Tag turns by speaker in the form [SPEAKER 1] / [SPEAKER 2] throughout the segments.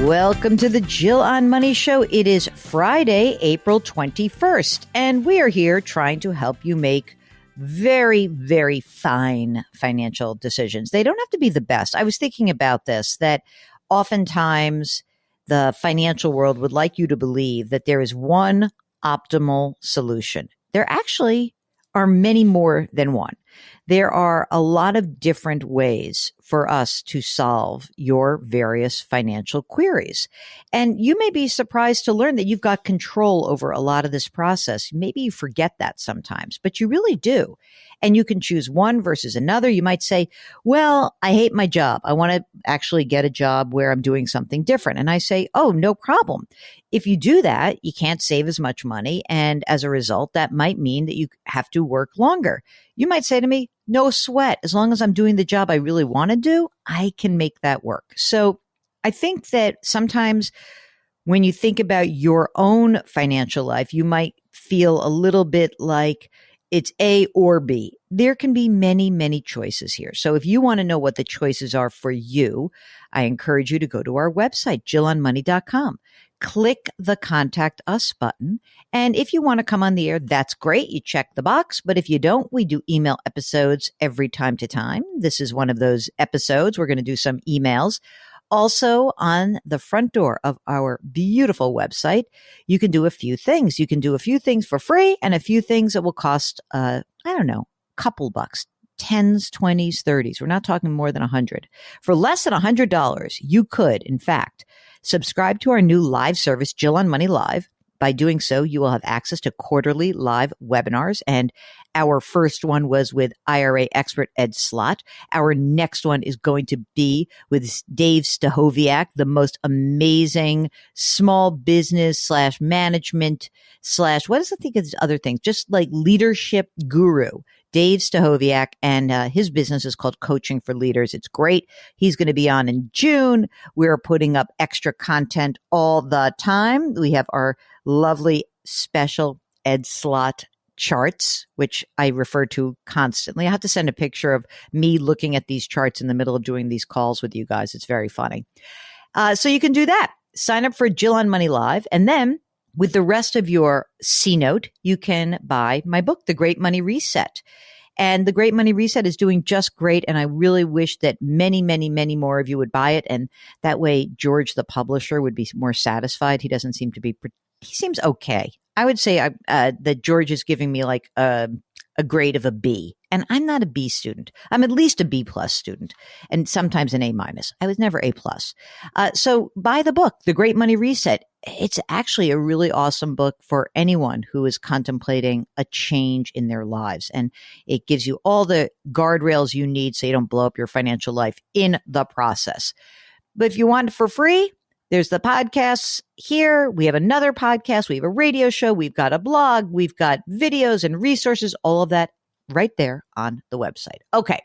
[SPEAKER 1] Welcome to the Jill on Money Show. It is Friday, April 21st, and we are here trying to help you make very, very fine financial decisions. They don't have to be the best. I was thinking about this, that oftentimes the financial world would like you to believe that there is one optimal solution. There actually are many more than one. There are a lot of different ways for us to solve your various financial queries. And you may be surprised to learn that you've got control over a lot of this process. Maybe you forget that sometimes, but you really do. And you can choose one versus another. You might say, well, I hate my job. I want to actually get a job where I'm doing something different. And I say, oh, no problem. If you do that, you can't save as much money. And as a result, that might mean that you have to work longer. You might say to me, no sweat. As long as I'm doing the job I really want to do, I can make that work. So I think that sometimes when you think about your own financial life, you might feel a little bit like it's A or B. There can be many, many choices here. So if you want to know what the choices are for you, I encourage you to go to our website, jillonmoney.com. Click the Contact Us button. And if you want to come on the air, that's great. You check the box. But if you don't, we do email episodes every time to time. This is one of those episodes. We're going to do some emails. Also, on the front door of our beautiful website, you can do a few things. You can do a few things for free and a few things that will cost, a couple bucks, 10s, 20s, 30s. We're not talking more than 100. For less than $100, you could, in fact, subscribe to our new live service, Jill on Money Live. By doing so, you will have access to quarterly live webinars. And our first one was with IRA expert Ed Slott. Our next one is going to be with Dave Stachowiak, the most amazing small business / management / what is I think of these other things? Just like leadership guru. Dave Stachowiak, and his business is called Coaching for Leaders. It's great. He's going to be on in June. We're putting up extra content all the time. We have our lovely special Ed Slott charts, which I refer to constantly. I have to send a picture of me looking at these charts in the middle of doing these calls with you guys. It's very funny. So you can do that. Sign up for Jill on Money Live, and then with the rest of your C-note, you can buy my book, The Great Money Reset. And The Great Money Reset is doing just great. And I really wish that many, many, many more of you would buy it. And that way, George, the publisher, would be more satisfied. He doesn't seem to be, he seems okay. I would say that George is giving me like a grade of a B. And I'm not a B student. I'm at least a B plus student and sometimes an A minus. I was never A plus. So buy the book, The Great Money Reset. It's actually a really awesome book for anyone who is contemplating a change in their lives. And it gives you all the guardrails you need so you don't blow up your financial life in the process. But if you want it for free, there's the podcasts here. We have another podcast. We have a radio show. We've got a blog. We've got videos and resources, all of that right there on the website. Okay,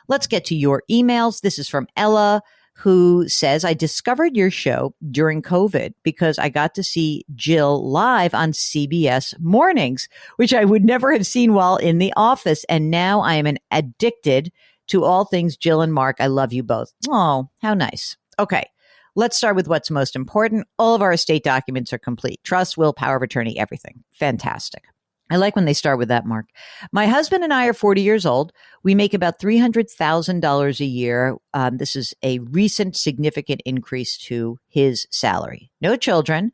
[SPEAKER 1] let's get to your emails. This is from Ella, who says, I discovered your show during COVID because I got to see Jill live on CBS mornings, which I would never have seen while in the office. And now I am addicted to all things Jill and Mark. I love you both. Oh, how nice. Okay. Let's start with what's most important. All of our estate documents are complete. Trust, will, power of attorney, everything. Fantastic. I like when they start with that, Mark. My husband and I are 40 years old. We make about $300,000 a year. This is a recent significant increase to his salary. No children,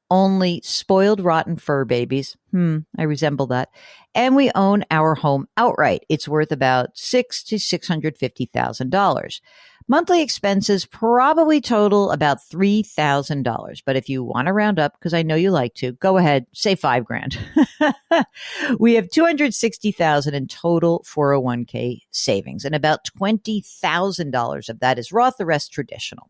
[SPEAKER 1] only spoiled, rotten fur babies. I resemble that. And we own our home outright. It's worth about $600,000 to $650,000. Monthly expenses probably total about $3,000. But if you want to round up, because I know you like to, go ahead, say $5,000. We have $260,000 in total 401k savings, and about $20,000 of that is Roth, the rest traditional.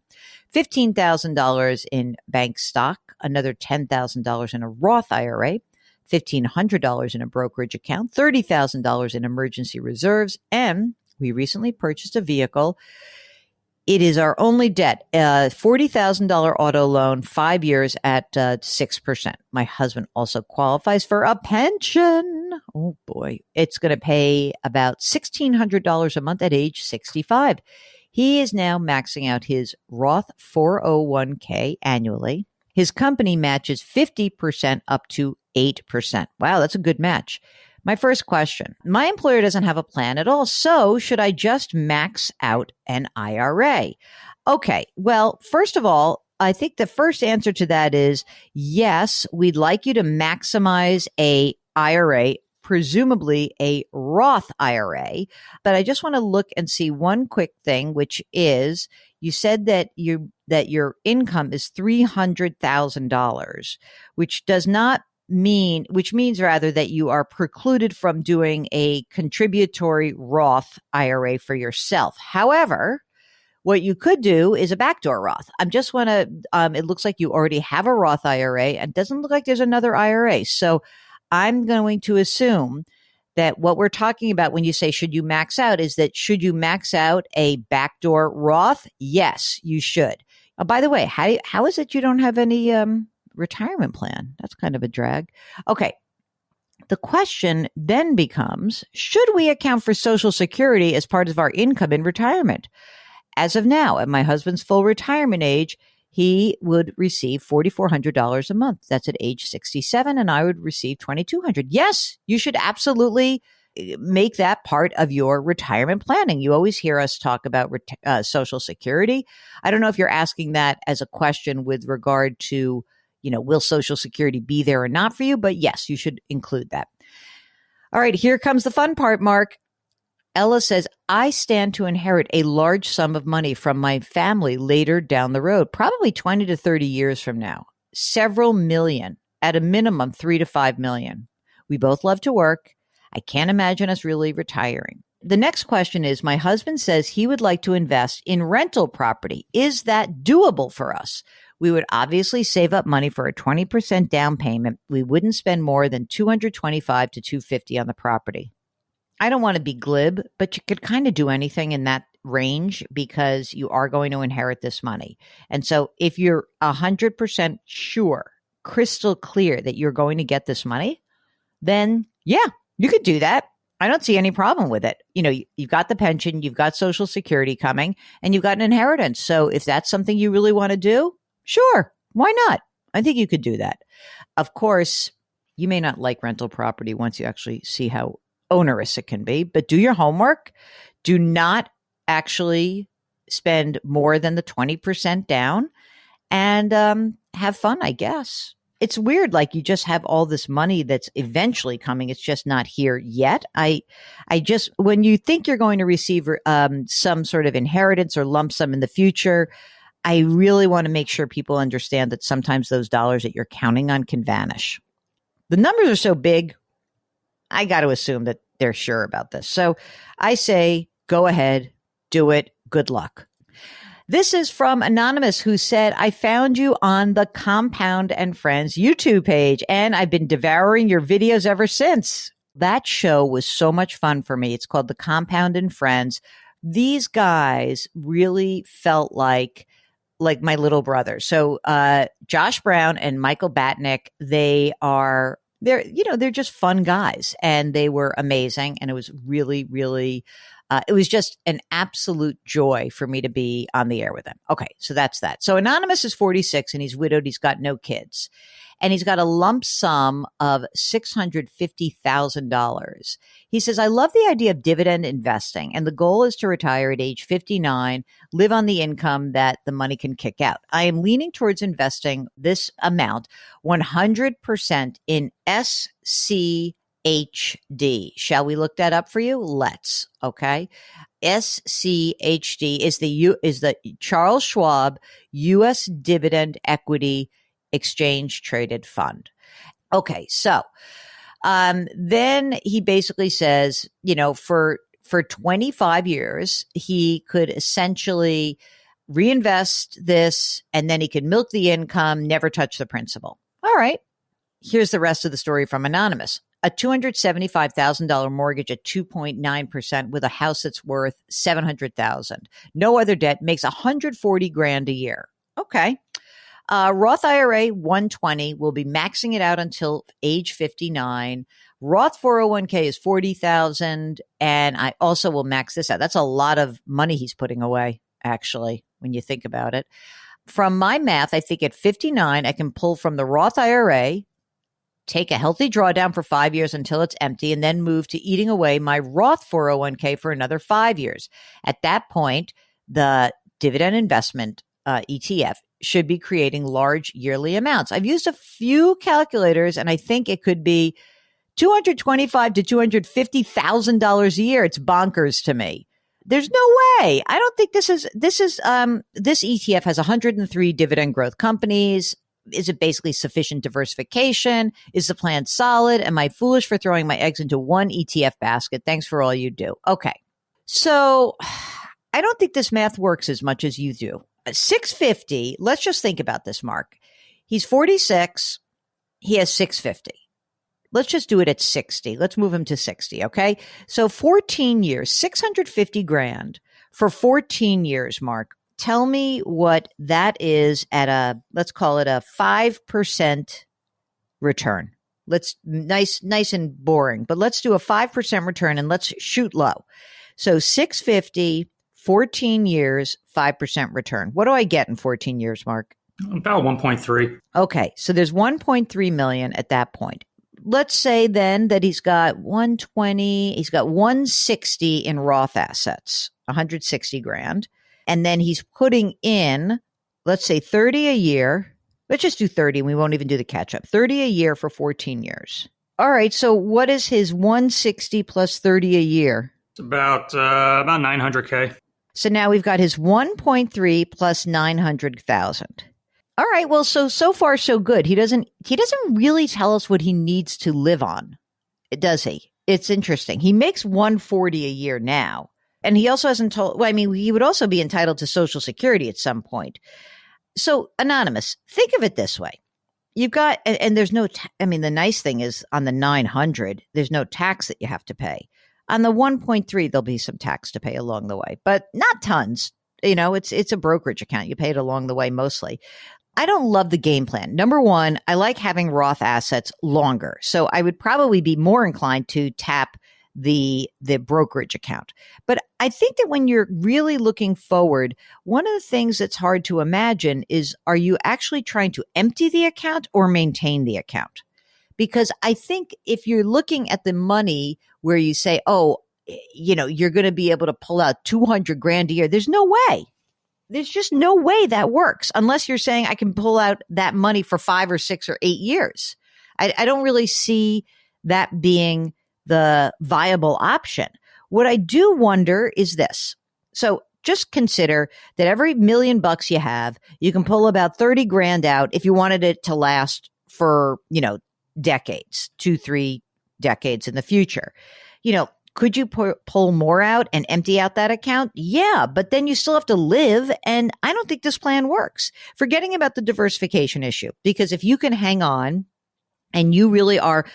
[SPEAKER 1] $15,000 in bank stock, another $10,000 in a Roth IRA, $1,500 in a brokerage account, $30,000 in emergency reserves, and we recently purchased a vehicle. It is our only debt, $40,000 auto loan, 5 years at 6%. My husband also qualifies for a pension. Oh boy, it's going to pay about $1,600 a month at age 65. He is now maxing out his Roth 401k annually. His company matches 50% up to 8%. Wow, that's a good match. My first question, my employer doesn't have a plan at all, so should I just max out an IRA? Okay, well, first of all, I think the first answer to that is yes, we'd like you to maximize a IRA, presumably a Roth IRA. But I just want to look and see one quick thing, which is you said that your income is $300,000, which means rather that you are precluded from doing a contributory Roth IRA for yourself. However, what you could do is a backdoor Roth. It looks like you already have a Roth IRA and doesn't look like there's another IRA. So I'm going to assume that what we're talking about when you say, should you max out, is that should you max out a backdoor Roth? Yes, you should. Oh, by the way, how is it you don't have any retirement plan? That's kind of a drag. Okay. The question then becomes, should we account for Social Security as part of our income in retirement? As of now, at my husband's full retirement age, he would receive $4,400 a month. That's at age 67, and I would receive $2,200. Yes, you should absolutely make that part of your retirement planning. You always hear us talk about Social Security. I don't know if you're asking that as a question with regard to, will Social Security be there or not for you? But yes, you should include that. All right, here comes the fun part, Mark. Ella says, I stand to inherit a large sum of money from my family later down the road, probably 20 to 30 years from now. Several million, at a minimum 3 to 5 million. We both love to work. I can't imagine us really retiring. The next question is, my husband says he would like to invest in rental property. Is that doable for us? We would obviously save up money for a 20% down payment. We wouldn't spend more than $225 to $250 on the property. I don't want to be glib, but you could kind of do anything in that range because you are going to inherit this money. And so if you're 100% sure, crystal clear that you're going to get this money, then yeah, you could do that. I don't see any problem with it. You've got the pension, you've got Social Security coming, and you've got an inheritance. So if that's something you really want to do, sure, why not? I think you could do that. Of course, you may not like rental property once you actually see how onerous it can be, but do your homework. Do not actually spend more than the 20% down and have fun, I guess. It's weird, like you just have all this money that's eventually coming. It's just not here yet. When you think you're going to receive some sort of inheritance or lump sum in the future, I really want to make sure people understand that sometimes those dollars that you're counting on can vanish. The numbers are so big, I got to assume that they're sure about this. So I say, go ahead, do it. Good luck. This is from Anonymous, who said, I found you on the Compound and Friends YouTube page, and I've been devouring your videos ever since. That show was so much fun for me. It's called the Compound and Friends. These guys really felt like my little brother. So Josh Brown and Michael Batnick, they're just fun guys, and they were amazing. And it was really, really, it was just an absolute joy for me to be on the air with them. Okay. So that's that. So Anonymous is 46 and he's widowed. He's got no kids, and he's got a lump sum of $650,000. He says, I love the idea of dividend investing, and the goal is to retire at age 59, live on the income that the money can kick out. I am leaning towards investing this amount 100% in SCHD. Shall we look that up for you? Let's. Okay. SCHD is the Charles Schwab U.S. Dividend Equity Exchange Traded Fund. Okay. So then he basically says, for 25 years, he could essentially reinvest this, and then he could milk the income, never touch the principal. All right. Here's the rest of the story from Anonymous. A $275,000 mortgage at 2.9% with a house that's worth $700,000. No other debt, makes $140,000 a year. Okay. Roth IRA 120 will be maxing it out until age 59. Roth 401k is $40,000, and I also will max this out. That's a lot of money he's putting away. actually, when you think about it. From my math, I think at 59, I can pull from the Roth IRA, take a healthy drawdown for 5 years until it's empty, and then move to eating away my Roth 401k for another 5 years. At that point, the dividend investment ETF should be creating large yearly amounts. I've used a few calculators, and I think it could be $225,000 to $250,000 a year. It's bonkers to me. There's no way. I don't think this ETF has 103 dividend growth companies. Is it basically sufficient diversification? Is the plan solid? Am I foolish for throwing my eggs into one ETF basket? Thanks for all you do. Okay. So I don't think this math works as much as you do. 650, let's just think about this, Mark. He's 46. He has 650. Let's just do it at 60. Let's move him to 60. Okay. So 14 years, 650 grand for 14 years, Mark. Tell me what that is at let's call it a 5% return. Nice and boring, but let's do a 5% return and let's shoot low. So 650, 14 years, 5% return. What do I get in 14 years, Mark?
[SPEAKER 2] About 1.3.
[SPEAKER 1] Okay. So there's 1.3 million at that point. Let's say then that he's got 120, he's got 160 in Roth assets, 160 grand. And then he's putting in, let's say 30 a year. Let's just do 30 and we won't even do the catch up. 30 a year for 14 years. All right. So what is his 160 plus 30 a year?
[SPEAKER 2] It's about 900K.
[SPEAKER 1] So now we've got his 1.3 plus 900,000. All right. Well, so far so good. He doesn't really tell us what he needs to live on, does he? It's interesting. He makes 140 a year now. And he also hasn't told, well, I mean, he would also be entitled to Social Security at some point. So, Anonymous, think of it this way. You've got, and there's no, the nice thing is on the 900, there's no tax that you have to pay. On the 1.3, there'll be some tax to pay along the way, but not tons. It's a brokerage account. You pay it along the way mostly. I don't love the game plan. Number one, I like having Roth assets longer. So I would probably be more inclined to tap the brokerage account. But I think that when you're really looking forward, one of the things that's hard to imagine is, are you actually trying to empty the account or maintain the account? Because I think if you're looking at the money where you say, you're going to be able to pull out 200 grand a year, there's no way. There's just no way that works unless you're saying I can pull out that money for 5 or 6 or 8 years. I don't really see that being the viable option. What I do wonder is this. So just consider that every $1 million you have, you can pull about 30 grand out if you wanted it to last for, decades, 2-3 decades in the future. Could you pull more out and empty out that account? Yeah, but then you still have to live. And I don't think this plan works. Forgetting about the diversification issue, because if you can hang on and you really are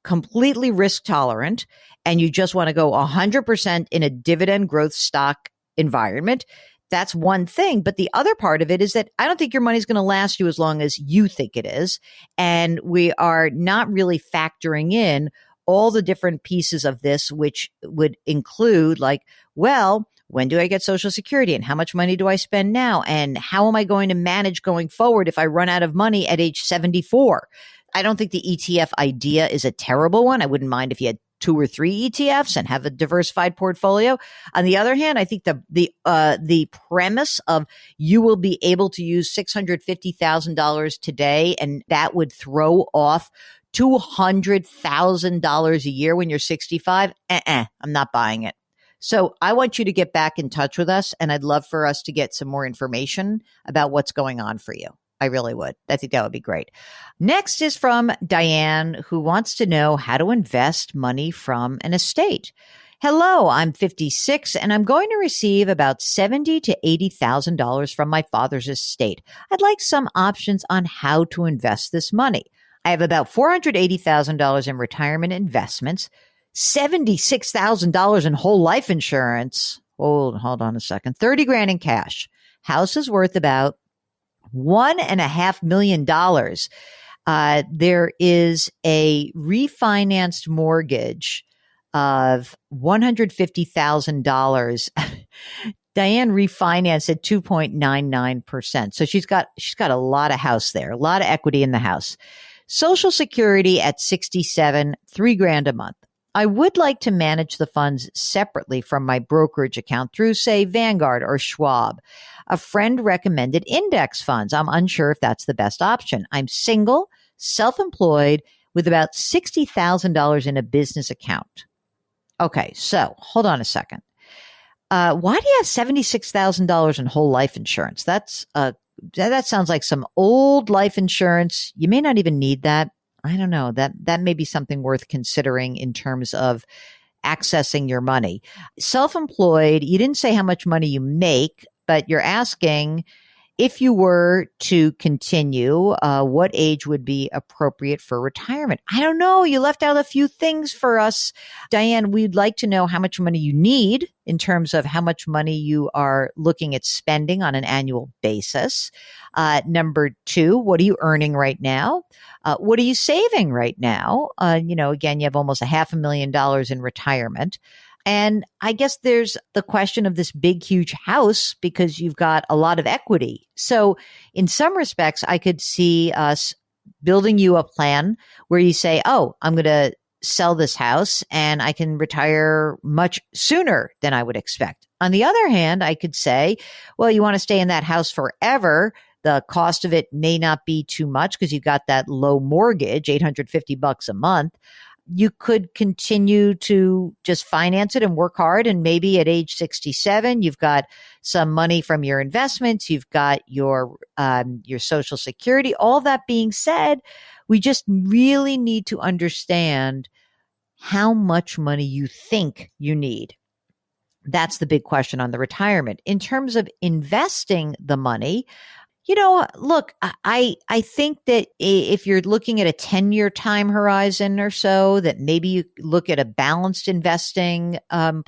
[SPEAKER 1] completely risk tolerant and you just want to go 100% in a dividend growth stock environment, that's one thing. But the other part of it is that I don't think your money's going to last you as long as you think it is. And we are not really factoring in all the different pieces of this, which would include when do I get Social Security and how much money do I spend now? And how am I going to manage going forward if I run out of money at age 74? I don't think the ETF idea is a terrible one. I wouldn't mind if you had 2 or 3 ETFs and have a diversified portfolio. On the other hand, I think the premise of you will be able to use $650,000 today and that would throw off $200,000 a year when you're 65, I'm not buying it. So I want you to get back in touch with us, and I'd love for us to get some more information about what's going on for you. I really would. I think that would be great. Next is from Diane, who wants to know how to invest money from an estate. Hello, I'm 56 and I'm going to receive about $70,000 to $80,000 from my father's estate. I'd like some options on how to invest this money. I have about $480,000 in retirement investments, $76,000 in whole life insurance. Hold on a second. 30 grand in cash. House is worth about $1.5 million. There is a refinanced mortgage of $150,000 Diane refinanced at 2.99%. So she's got a lot of house there, a lot of equity in the house. Social Security at 67, $3,000 a month. I would like to manage the funds separately from my brokerage account through, say, Vanguard or Schwab. A friend recommended index funds. I'm unsure if that's the best option. I'm single, self-employed, with about $60,000 in a business account. Okay, so hold on a second. Why do you have $76,000 in whole life insurance? That sounds like some old life insurance. You may not even need that. I don't know. That may be something worth considering in terms of accessing your money. Self-employed, you didn't say how much money you make, but you're asking if you were to continue, what age would be appropriate for retirement? I don't know. You left out a few things for us. Diane, we'd like to know how much money you need in terms of how much money you are looking at spending on an annual basis. Number two, what are you earning right now? What are you saving right now? Again, you have almost $500,000 in retirement. And I guess there's the question of this big, huge house because you've got a lot of equity. So in some respects, I could see us building you a plan where you say, oh, I'm going to sell this house and I can retire much sooner than I would expect. On the other hand, I could say, well, you want to stay in that house forever. The cost of it may not be too much because you've got that low mortgage, $850 a month. You could continue to just finance it and work hard. And maybe at age 67, you've got some money from your investments. You've got your Social Security. All that being said, we just really need to understand how much money you think you need. That's the big question on the retirement. In terms of investing the money, look, I think that if you're looking at a 10-year time horizon or so, that maybe you look at a balanced investing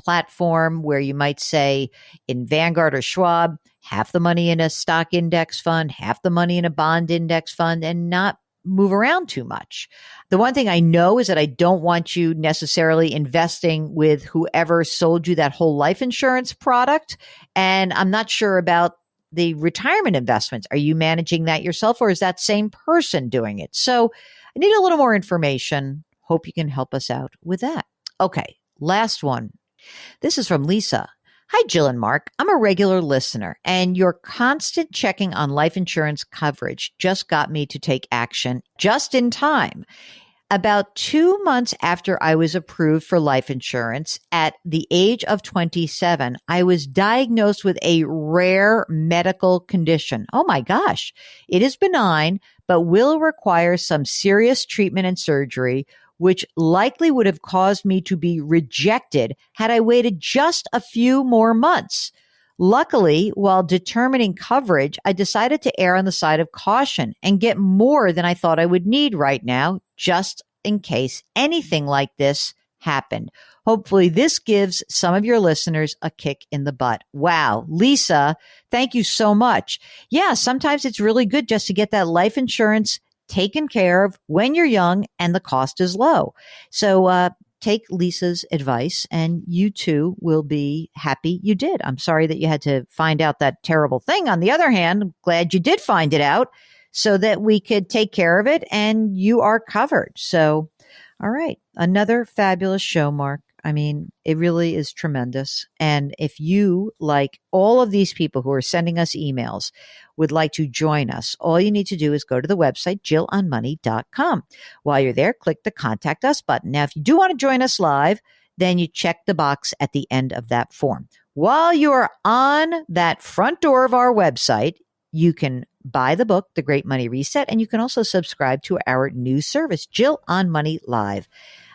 [SPEAKER 1] platform where you might say in Vanguard or Schwab, half the money in a stock index fund, half the money in a bond index fund, and not move around too much. The one thing I know is that I don't want you necessarily investing with whoever sold you that whole life insurance product. And I'm not sure about the retirement investments. Are you managing that yourself or is that same person doing it? So I need a little more information. Hope you can help us out with that. Okay, last one. This is from Lisa. Hi, Jill and Mark. I'm a regular listener and your constant checking on life insurance coverage just got me to take action just in time. About 2 months after I was approved for life insurance at the age of 27, I was diagnosed with a rare medical condition. Oh my gosh. It is benign, but will require some serious treatment and surgery, which likely would have caused me to be rejected had I waited just a few more months. Luckily, while determining coverage, I decided to err on the side of caution and get more than I thought I would need right now, just in case anything like this happened. Hopefully, this gives some of your listeners a kick in the butt. Wow. Lisa, thank you so much. Yeah, sometimes it's really good just to get that life insurance taken care of when you're young and the cost is low. So, take Lisa's advice and you too will be happy you did. I'm sorry that you had to find out that terrible thing. On the other hand, I'm glad you did find it out so that we could take care of it and you are covered. So, all right. Another fabulous show, Mark. I mean, it really is tremendous. And if you, like all of these people who are sending us emails, would like to join us, all you need to do is go to the website, jillonmoney.com. While you're there, click the Contact Us button. Now, if you do want to join us live, then you check the box at the end of that form. While you're on that front door of our website, you can buy the book, The Great Money Reset, and you can also subscribe to our new service, Jill on Money Live.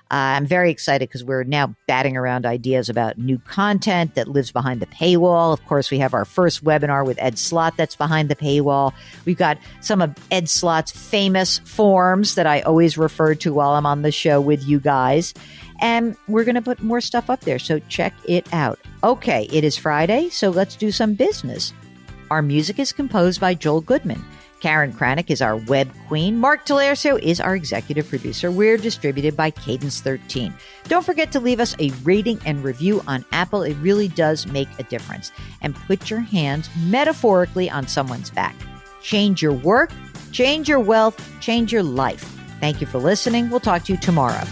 [SPEAKER 1] I'm very excited because we're now batting around ideas about new content that lives behind the paywall. Of course, we have our first webinar with Ed Slott that's behind the paywall. We've got some of Ed Slott's famous forms that I always refer to while I'm on the show with you guys. And we're going to put more stuff up there, so check it out. Okay, it is Friday, so let's do some business. Our music is composed by Joel Goodman. Karen Kranick is our web queen. Mark Talercio is our executive producer. We're distributed by Cadence 13. Don't forget to leave us a rating and review on Apple. It really does make a difference. And put your hands metaphorically on someone's back. Change your work, change your wealth, change your life. Thank you for listening. We'll talk to you tomorrow.